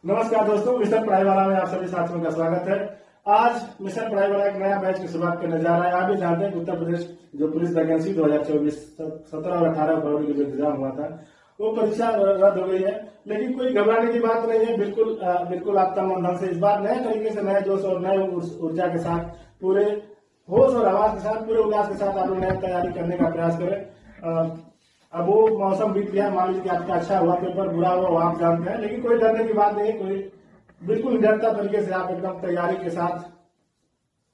नमस्कार दोस्तों, मिशन पढ़ाई वाला में आप सभी साथियों का स्वागत है। आज मिशन पढ़ाई वाला एक नया बैच की शुरुआत करने जा रहा है। आप भी जानते हैं कि उत्तर प्रदेश जो पुलिस वैकेंसी 2024 17 और 18 फरवरी को जो एग्जाम हुआ था वो परीक्षा रद्द हो गई है। लेकिन कोई घबराने की बात नहीं है। बिल्कुल आप तन मन धन से इस बार नए तरीके से, नए जोश और नए ऊर्जा के साथ, पूरे होश और आवाज के साथ, पूरे उल्लास के साथ आप लोग नई तैयारी करने का प्रयास करें। अब वो मौसम बीत गया, मान लीजिए आपका अच्छा हुआ पेपर, बुरा हुआ वो आप जानते हैं, लेकिन कोई डरने की बात नहीं है। कोई बिल्कुल निडरता तरीके से आप एकदम तैयारी के साथ,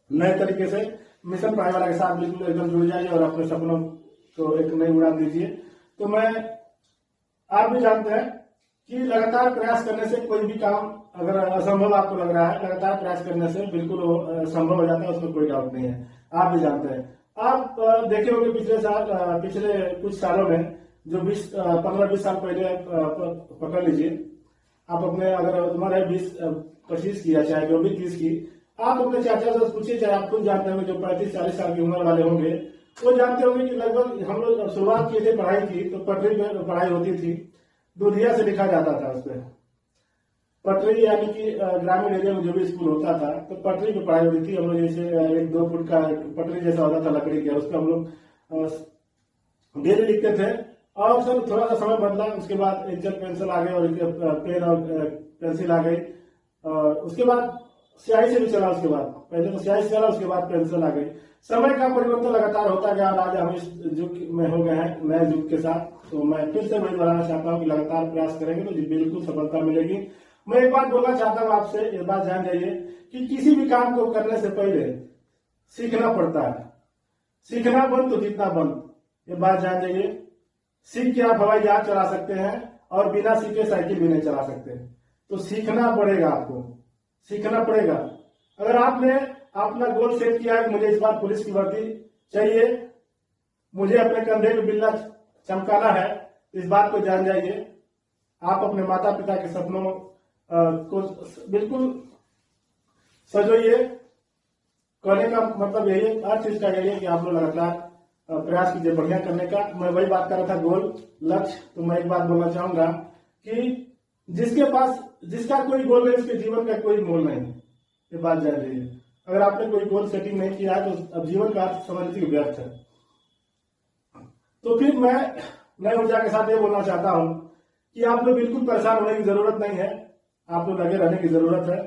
नए तरीके से मिशन पढ़ाई वाला के साथ बिल्कुल एकदम जुड़ जाइए और अपने सपनों को एक नई उड़ान दीजिए। तो आप भी जानते हैं कि लगातार प्रयास करने से कोई भी काम अगर असंभव आपको लग रहा है, लगातार प्रयास करने से बिल्कुल संभव हो जाता है, उसमें कोई डाउट नहीं है। आप भी जानते हैं, आप देखे होंगे पिछले कुछ सालों में जो 15-20 साल पहले पकड़ लीजिए, आप अपने अगर उम्र है 20-25 की या चाहे जो भी 30 की, आप अपने चाचा से पूछिए, चाहे आप खुद जानते होंगे जो 35-40 साल की उम्र वाले होंगे, वो जानते होंगे कि लगभग हम लोग शुरुआत किए थे पढ़ाई की तो पटरी पे पढ़ाई होती थी, दूधिया से लिखा जाता था उस पर पटरी, यानी कि ग्रामीण एरिया में जो भी स्कूल होता था तो पटरी पे पढ़ाई होती थी। हम लोग जैसे 1-2 फुट का पटरी जैसा होता था लकड़ी का, उस पर हम लोग डेली लिखते थे। और सर थोड़ा सा समय बदला, उसके बाद इंजन पेंसिल आ गए और पेन और पेंसिल आ गई। उसके बाद स्याही से भी चला, उसके बाद पहले तो स्याही से चला, उसके बाद पेंसिल आ गई। समय का परिवर्तन लगातार होता गया और आज हम इस युग में हो गए हैं, नए युग के साथ। तो मैं फिर से वही बताना चाहता हूँ कि लगातार प्रयास करेंगे तो बिल्कुल सफलता मिलेगी। मैं एक बात बोलना चाहता हूँ आपसे, एक बात जान जाइए कि किसी भी काम को करने से पहले सीखना पड़ता है। सीखना बंद तो जीतना बंद, ये बात जान जाइए। सीख के आप हवाई जहाज चला सकते हैं और बिना सीखे साइकिल भी नहीं चला सकते। तो सीखना पड़ेगा, आपको सीखना पड़ेगा। अगर आपने अपना गोल सेट किया है कि मुझे इस बार पुलिस की वर्दी चाहिए, मुझे अपने कंधे पे बिल्ला चमकाना है, इस बात को जान जाइए। आप अपने माता पिता के सपनों को बिल्कुल सजोइए। कहने का मतलब यही है, हर चीज का यही है कि आप लोग लगातार प्रयास कीजिए बढ़िया करने का। मैं वही बात कर रहा था, गोल लक्ष्य। तो मैं एक बात बोलना चाहूंगा कि जिसका कोई गोल नहीं, उसके जीवन का कोई मोल नहीं, ये बात जान लीजिए। अगर आपने कोई गोल सेटिंग नहीं किया है तो अब जीवन का अर्थ समझ लीजिए व्यर्थ है। तो फिर मैं नई ऊर्जा के साथ ये बोलना चाहता हूं कि आप लोग बिल्कुल परेशान होने की जरूरत नहीं है, आप लोग लगे रहने की जरूरत है,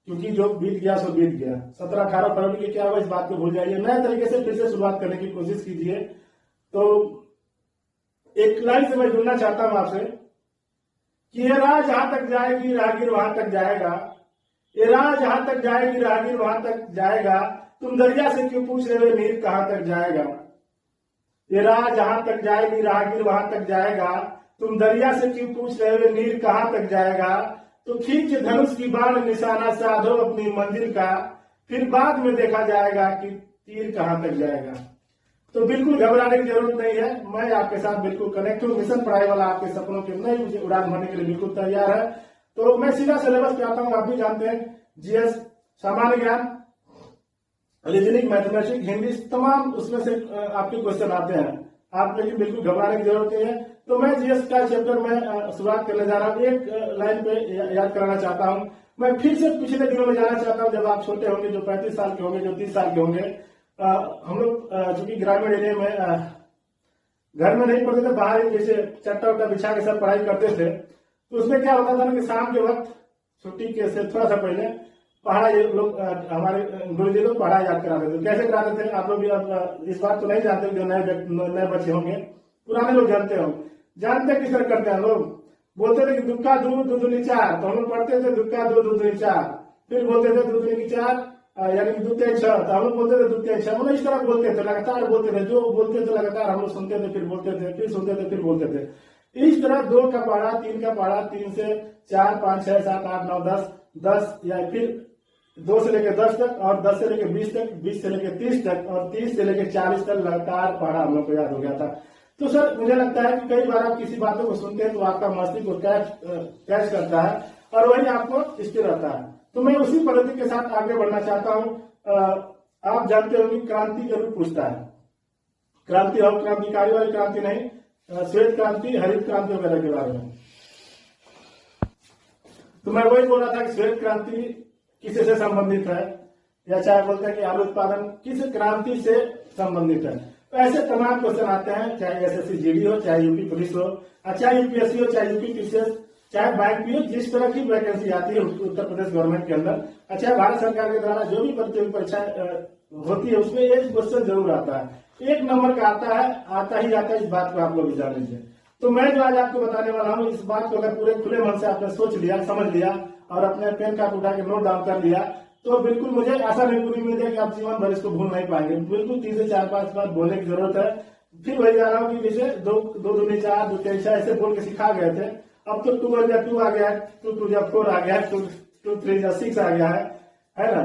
क्योंकि जो बीत गया सो बीत गया। 17-18 फरवरी के क्या हुआ इस बात को भूल जाइए, नए तरीके से फिर से शुरुआत करने की कोशिश कीजिए। तो एक लाइन से मैं जुड़ना चाहता हूं आपसे कि ये राह जहां तक जाएगी राहगीर वहां तक जाएगा। ये राह जहां तक जाएगी राहगीर वहां तक जाएगा। तुम दरिया से क्यों पूछ रहे हो नीर कहां तक जाएगा। ये राह जहां तक जाएगी राहगीर वहां तक जाएगा। तुम दरिया से क्यों पूछ रहे हो नीर कहां तक जाएगा। तो खींच धनुष की बाण निशाना साधो अपनी मंजिल का, फिर बाद में देखा जाएगा कि तीर कहां तक जाएगा। तो बिल्कुल घबराने की जरूरत नहीं है, मैं आपके साथ बिल्कुल कनेक्ट हूँ। मिशन पढ़ाई वाला आपके सपनों के नई उड़ान भरने के लिए बिल्कुल तैयार है। तो मैं सीधा सिलेबस पे आता हूँ। आप भी जानते हैं, जीएस, सामान्य ज्ञान, रीजनिंग, मैथमेटिक्स, हिंदी, तमाम उसमें से आपके क्वेश्चन आते हैं। आप लेकिन बिल्कुल घबराने की जरूरत नहीं है। तो मैं जीएस का चैप्टर में शुरुआत करने जा रहा हूँ। एक लाइन पे याद कराना चाहता हूँ। मैं फिर से पिछले दिनों में जाना चाहता हूँ, जब आप छोटे होंगे, जो 35 साल के होंगे, जो 30 साल के होंगे। हम लोग चूंकि ग्रामीण एरिया में घर में नहीं पढ़ते थे, बाहर जैसे चट्टा उट्टा बिछा के सब पढ़ाई करते थे। तो उसमें क्या होता था ना कि शाम के वक्त छुट्टी के से थोड़ा सा पहले पढ़ा, ये लोग हमारे गुरु जी लोग पढ़ा याद कराते थे। कैसे कराते थे आप लोग भी अब इस बात तो नहीं जानते, जो नए बच्चे होंगे, पुराने लोग जानते हो। जानते किस तरह करते हैं लोग, बोलते थे कि दुक्का दू दूधनी चार, तो हम लोग पढ़ते थे दुक्का दू दूधनी चार, फिर बोलते थे दूधनी की चार यानी कि दूध 6, तो हम लोग बोलते थे दूध 6। मतलब इस तरह बोलते थे, लगातार बोलते थे, जो बोलते थे लगातार हम लोग सुनते थे, फिर बोलते थे, फिर सुनते थे, फिर बोलते थे। इस तरह 2 का पढ़ा, 3 का पढ़ा, 3 से 4, 5, 6, 7, 8, 9, 10 या फिर 2 से लेकर 10 तक, और 10 से लेकर 20 तक, 20 से लेकर 30 तक, और 30 से लेकर 40 तक लगातार पढ़ा, हम लोग को याद हो गया था। तो सर मुझे लगता है कि कई बार आप किसी बातों को सुनते हैं तो आपका मस्तिष्क को कैच करता है और वही आपको स्थिर रहता है। तो मैं उसी पद्धति के साथ आगे बढ़ना चाहता हूँ। आप जानते हो कि क्रांति जरूर पूछता है, क्रांति और क्रांतिकारी वाली क्रांति नहीं, श्वेत क्रांति, हरित क्रांति वगैरह के बारे में। तो मैं वही बोल रहा था कि श्वेत क्रांति किसी से संबंधित है, या चाहे बोलते हैं कि आलू उत्पादन किस क्रांति से संबंधित है। तो ऐसे तमाम क्वेश्चन आते हैं, चाहे एसएससी जीडी हो, चाहे यूपी पुलिस हो, चाहे यूपीएससी हो, चाहे यूपी पीसीएस, चाहे बैंक पी हो, जिस तरह की वैकेंसी आती है उत्तर प्रदेश गवर्नमेंट के अंदर, अच्छा भारत सरकार के द्वारा जो भी प्रतियोगी परीक्षा होती है उसमें एक क्वेश्चन जरूर आता है, एक नंबर का आता ही आता है। इस बात को आप लोग जान लीजिए। तो मैं जो आज आपको बताने वाला हूँ, इस बात को अगर पूरे खुले मन से आपने सोच लिया, समझ लिया और अपने पेन कार्ड उठा के नोट डाउन कर लिया, तो बिल्कुल मुझे आशा नहीं पूरी उम्मीद है कि आप जीवन भर इसको भूल नहीं पाएंगे। बिल्कुल 3 से 4-5 बार बोलने की जरूरत है। फिर वही जा रहा हूँ कि जैसे 2 दूनी 4, 2 3 ऐसे बोल के सिखा गए थे, अब तो 2 1 2 आ गया है, 2 2 4 आ गया है, 2 3 6 आ गया है ना,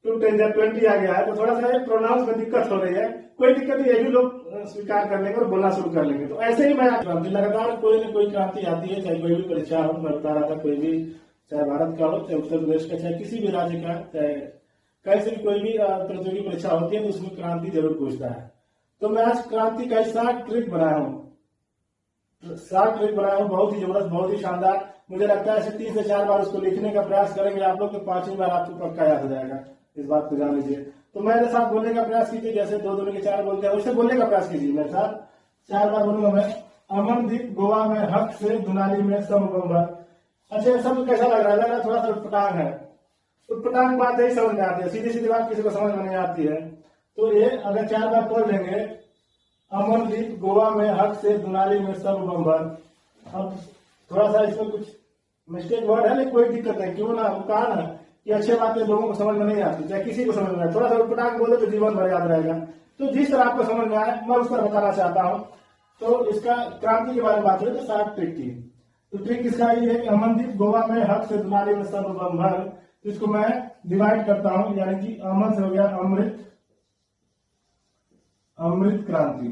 2 10 20 आ गया है। तो थोड़ा सा प्रोनाउंस में दिक्कत हो रही है, कोई दिक्कत नहीं, ये भी लोग स्वीकार कर लेंगे और बोलना शुरू कर लेंगे। तो ऐसे ही मैं क्रांति लगातार कोई न कोई क्रांति आती है, चाहे कोई भी परीक्षा हो, मैं बता रहा था कोई भी, चाहे भारत का हो, चाहे उत्तर प्रदेश का, चाहे किसी भी राज्य का, चाहे कैसे भी कोई भी प्रतियोगी परीक्षा होती है तो उसमें क्रांति जरूर पूछता है। तो मैं आज क्रांति का 7 ट्रिक बनाया हूँ, 7 ट्रिक बनाया हूँ, बहुत ही जबरदस्त, बहुत ही शानदार। मुझे लगता है ऐसे 3 से 4 बार उसको लिखने का प्रयास करेंगे आप लोग, तो 5वीं बार आपको पक्का याद हो जाएगा। इस बात को जान लीजिए। तो मेरे साथ बोलने का प्रयास कीजिए, जैसे 2 दूनी 4 बोलते हैं वैसे बोलने का प्रयास कीजिए मेरे साथ। 4 बार बोलूंगा मैं। अमनदीप गोवा में हक से, दुनाली में समगंबर। अच्छा, सब कैसा लग रहा है? लग रहा है थोड़ा सा उटपटांग है। उटपटांग बात नहीं समझ में आती है, सीधी सीधी बात किसी को समझ में नहीं आती है। तो ये अगर 4 बार पढ़ लेंगे, अमनदीप गोवा में हक से, दुनाली में समगंबर। अब थोड़ा सा इसमें कुछ मिस्टेक वर्ड है, लेकिन कोई दिक्कत नहीं, क्यों ना, कारण है कि अच्छी बातें लोगों को समझ में नहीं आती, चाहे किसी को समझ में आए, थोड़ा सा उटपटांग बोले तो जीवन भर याद रहेगा। तो जिस तरह आपको समझ में आए मैं उस पर बताना चाहता हूँ। तो इसका क्रांति के बारे में बात करें तो 7 ट्रिक की। तो ट्रिक इसका ये है कि अमनदीप गोवा में हक से, दुनाली में समगंबर। इसको मैं डिवाइड करता हूं, यानी कि अमन से हो गया अमृत, अमृत क्रांति,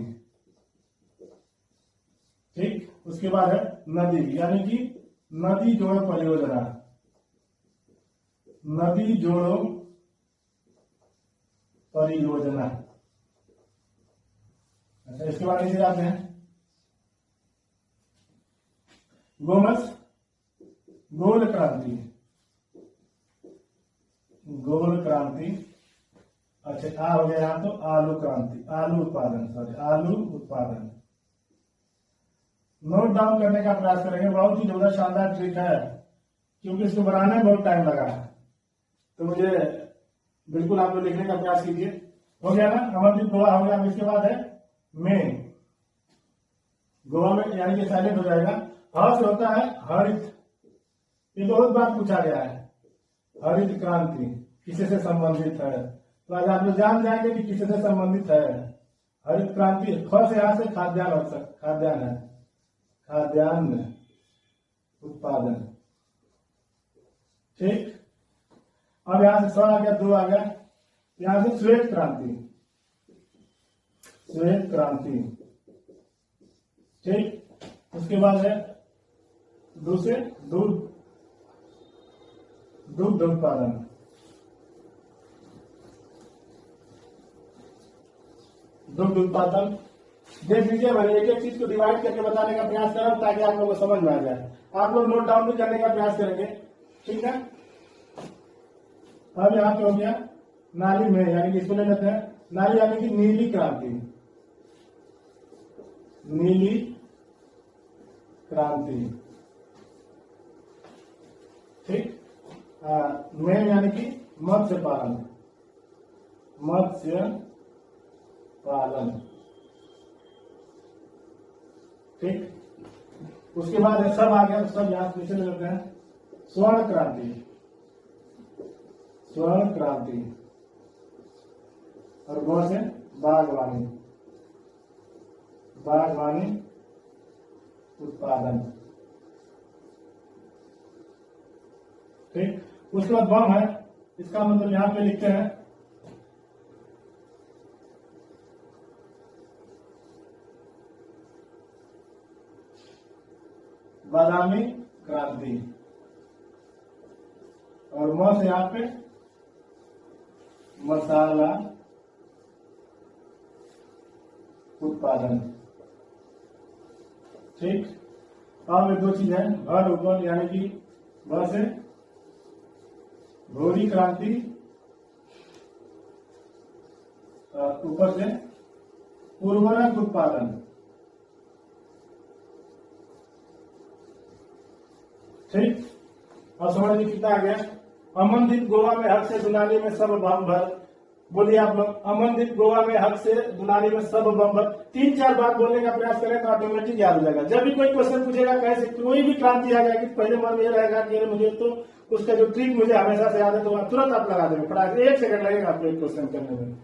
ठीक। उसके बाद है नदी, यानी कि नदी जोड़ो परियोजना, नदी जोड़ो परियोजना। अच्छा, इसके बाद नीचे आते हैं गोमस, गोल क्रांति, गोल क्रांति। अच्छा, आ हो गया यहाँ, तो आलू क्रांति, आलू उत्पादन, सॉरी आलू उत्पादन। नोट डाउन करने का प्रयास करेंगे, बहुत ही जबरदस्त शानदार ट्रिक है, क्योंकि इसको बनाने में बहुत टाइम लगा है। तो मुझे बिल्कुल आप लोग लिखने का प्रयास कीजिए। हो गया ना, अमरदीप गोवा हो गया। इसके बाद है में, गोवा में यानी कि साइलेंट हो जाएगा। हर से होता है हरित, ये बहुत बार पूछा गया है, हरित क्रांति किसी से संबंधित है। तो आज आप लोग जान जाएंगे कि किसी से संबंधित है हरित क्रांति। ख से यहाँ से खाद्यान्न हो सकता, खाद्यान्न है, खाद्यान्न उत्पादन, ठीक। अब यहां से 100 आ गया, 2 आ गया, यहां से श्वेत क्रांति, श्वेत क्रांति, ठीक। उसके बाद है दूसरे दूध, दुग्ध उत्पादन, दुग्ध उत्पादन। देख लीजिए, मैंने एक एक चीज को डिवाइड करके बताने का प्रयास कर रहा हूं ताकि आप लोगों को समझ में आ जाए। आप लोग नोट डाउन भी करने का प्रयास करेंगे, ठीक है। अब यहाँ पे हो गया नाली में, यानी कि इसको ले लेते हैं नाली, यानी कि नीली क्रांति, नीली क्रांति, ठीक। में यानी कि मत्स्य पालन, मत्स्य पालन, ठीक। उसके बाद सब आ गया, तो सब यहां से नीचे ले लेते हैं। स्वर्ण क्रांति, स्वर्ण क्रांति, और गौ से बागवानी, बागवानी उत्पादन, ठीक। उसके बाद बम है, इसका मतलब यहां पे लिखते हैं बादामी क्रांति, और म से यहाँ पे मसाला उत्पादन, ठीक। अब ये 2 चीज है, घर उपवन, यानी कि ब से गौरी क्रांति, ऊपर से उर्वरक उत्पादन। ठीक, अब समझ लीजिए कितना आ गया। अमनदीप गोवा में हक से दुनाली में सब बम भर। बोलिए आप लोग, अमनदीप गोवा में हक से दुनाली में सब बम भर। 3-4 बार बोलने का प्रयास करें तो ऑटोमेटिक याद हो जाएगा। जब भी कोई क्वेश्चन पूछेगा, कहीं से कोई भी क्रांति आ जाएगी, पहले मन में ये रहेगा कि मुझे तो उसका जो ट्रिक मुझे हमेशा से याद है, तो तुरंत आप लगा देंगे। फटाक 1 सेकंड लगेगा आपको एक क्वेश्चन करने में।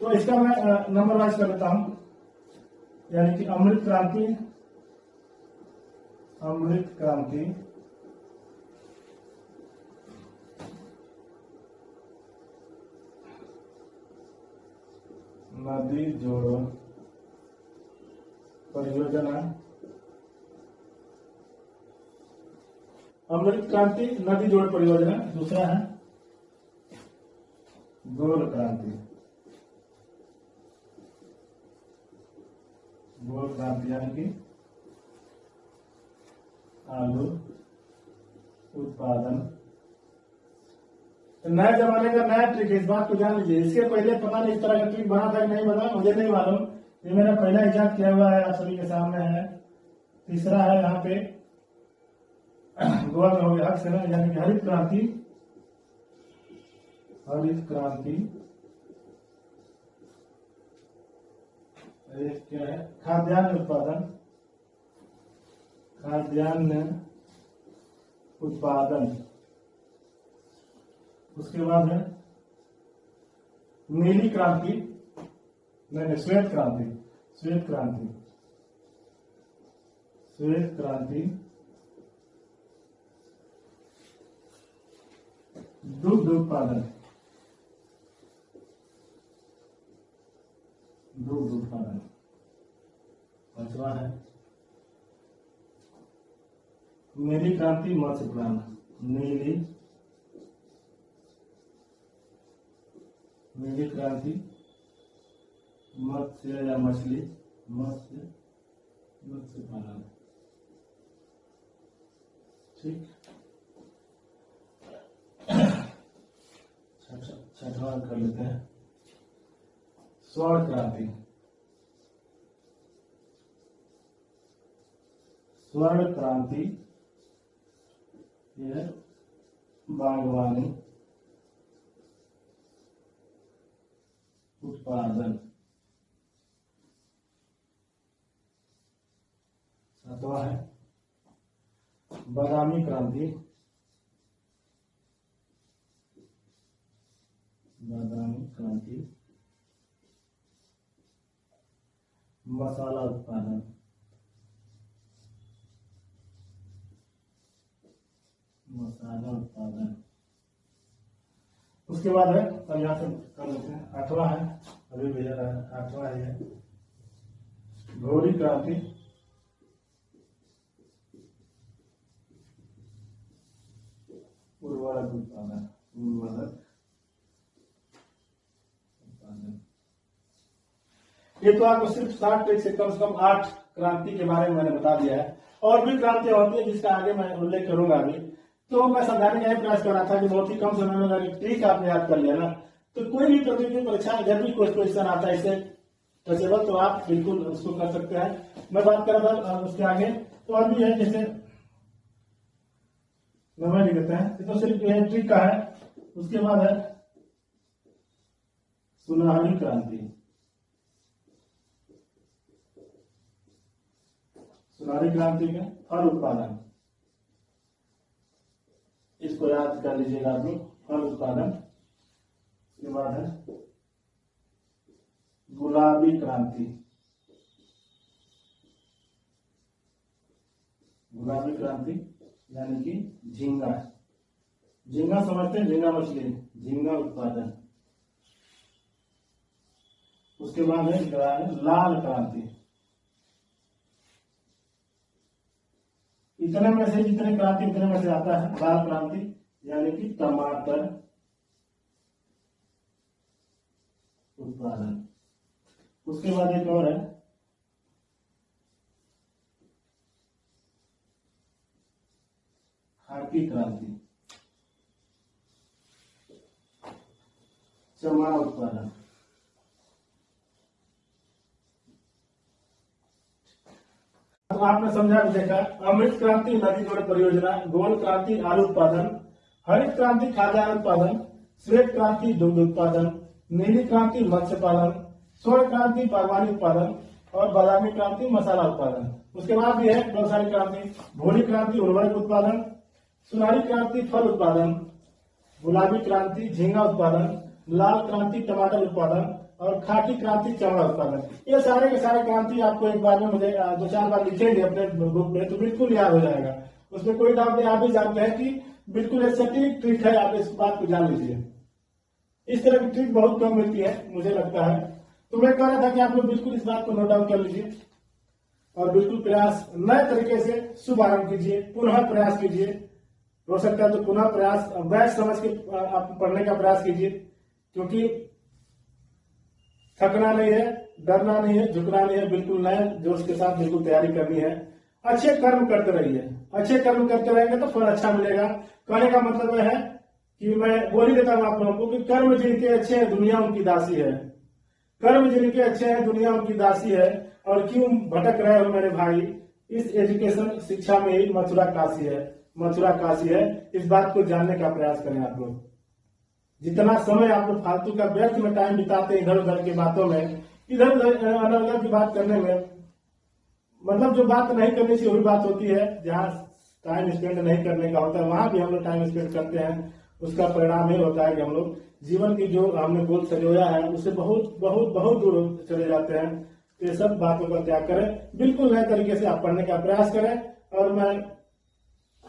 तो इसका मैं नंबर वाइज कर लेता हूं, यानी कि अमृत क्रांति, अमृत क्रांति, नदी जोड़ो परियोजना। अमृत क्रांति नदी जोड़ परियोजना। दूसरा है गोल क्रांति, गोल क्रांति यानी कि आलू उत्पादन। नए जमाने का नया ट्रिक है, इस बात को जान लीजिए। इसके पहले पता नहीं इस तरह का ट्रिक बना था कि नहीं बना, मुझे नहीं मालूम। ये मेरा पहला इजाद किया हुआ है, आप सभी के सामने है। तीसरा है यहाँ पे गोवा में हो गया हक से ना, यानी कि हरित क्रांति, हरित क्रांति। एक क्या है, खाद्यान्न उत्पादन, खाद्यान्न उत्पादन। उसके बाद है नीली क्रांति, नहीं श्वेत क्रांति, श्वेत क्रांति, श्वेत क्रांति। दुग्ध उत्पादन, दुग्ध उत्पादन। पांचवा है नीली क्रांति मत्स्य पालन, नीली, नीली क्रांति मत्स्य या मछली, मत्स्य, मत्स्य पालन। ठीक, छठवां कर लेते हैं स्वर्ण क्रांति, स्वर्ण क्रांति यह बागवानी उत्पादन। सातवां है बादामी क्रांति, बादामी क्रांति मसाला उत्पादन, मसाला उत्पादन। उसके बाद है, अब यहाँ से कर लेते हैं, आठवां है, अभी भेजा रहा है, आठवां है गौरी क्रांति, उर्वरक उत्पादन, उर्वरक उत्पादन। ये तो आपको सिर्फ 60 ट्रिक से कम 8 क्रांति के बारे में मैंने बता दिया है। और भी क्रांतियां होती है जिसका आगे मैं उल्लेख करूंगा अभी। तो मैं समझाने का प्रयास कर रहा था कि बहुत ही कम समय में अगर ट्रिक आपने याद कर लिया ना, तो कोई भी प्रतियोगी परीक्षा जब भी कोई क्वेश्चन आता है इससे टचेबल, तो आप बिल्कुल उसको कर सकते हैं। मैं बात कर रहा था उसके आगे, तो और भी है, जैसे नंबर लिख देते हैं, तो सिर्फ यह ट्रिक का है। उसके बाद है सुनहरी क्रांति, सुनहरी क्रांति में फल उत्पादन, इसको याद कर लीजिएगा आप लोग, फल उत्पादन। उसके बाद है गुलाबी क्रांति, गुलाबी क्रांति यानी कि झींगा, झींगा समझते हैं, झींगा मछली, झींगा उत्पादन। उसके बाद है लाल क्रांति, इतने में से जितने क्रांति उतने में से आता है लाल क्रांति, यानी कि टमाटर उत्पादन। उसके बाद एक और है खाकी क्रांति, चमड़ा उत्पादन, तो आपने समझा देखा। अमृत क्रांति नदी जोड़ परियोजना, गोल क्रांति आलू उत्पादन, हरित क्रांति खाद्यान्न उत्पादन, श्वेत क्रांति दुग्ध उत्पादन, नीली क्रांति मत्स्य पालन, स्वर्ण क्रांति बागवानी उत्पादन और बादामी क्रांति मसाला उत्पादन। उसके बाद भी है व्यवसायिक क्रांति, भूरी क्रांति उर्वरक उत्पादन, सुनहरी क्रांति फल उत्पादन, गुलाबी क्रांति झींगा उत्पादन, लाल क्रांति टमाटर उत्पादन और खाकी क्रांति चमड़ा उत्पादन। ये सारे के सारे क्रांति आपको एक बार में मुझे 2-4 बार लिखेंगे अपने बुक में तो बिल्कुल याद हो जाएगा, उसमें कोई डाउट नहीं। आप भी जानते हैं कि बिल्कुल एक सटीक ट्रिक है, आप इस बात को जान लीजिए। इस तरह की ट्रिक बहुत कम मिलती है मुझे लगता है, तो मैं कह रहा था कि आप लोग बिल्कुल इस बात को नोट डाउन कर लीजिए और बिल्कुल प्रयास नए तरीके से शुभ आरंभ कीजिए, पुनः प्रयास कीजिए। हो सकता है तो पुनः प्रयास बैच समझ के आप पढ़ने का प्रयास कीजिए, क्योंकि थकना नहीं है, डरना नहीं है, झुकना नहीं है, बिल्कुल नए जोश के साथ बिल्कुल तैयारी करनी है। अच्छे कर्म करते रहिए, अच्छे कर्म करते रहेंगे तो फल अच्छा मिलेगा। कहने का मतलब यह है कि मैं बोल ही देता हूं आप लोगों को कि कर्म जिनके अच्छे हैं दुनिया उनकी दासी है, कर्म जिनके अच्छे हैं दुनिया उनकी दासी है। और क्यों भटक रहे हो मेरे भाई, इस एजुकेशन शिक्षा में ही मथुरा काशी है, मथुरा काशी है। इस बात को जानने का प्रयास करें आप लोग। जितना समय आप लोग फालतू का व्यर्थ में टाइम बिताते हैं इधर उधर की बातों में, इधर उधर अलग की बात करने में, मतलब जो बात नहीं करनी चाहिए वही बात होती है। जहाँ टाइम स्पेंड नहीं करने का होता है वहां भी हम लोग टाइम स्पेंड करते हैं, उसका परिणाम ये होता है कि हम लोग जीवन की जो हमने गोल संजोया है उससे बहुत बहुत बहुत दूर चले जाते हैं। तो ये सब बातों का त्याग करें, बिल्कुल नए तरीके से आप पढ़ने का प्रयास करें। और मैं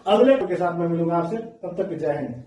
अगले के साथ मैं मिलूंगा आपसे, तब तक जय हिंद।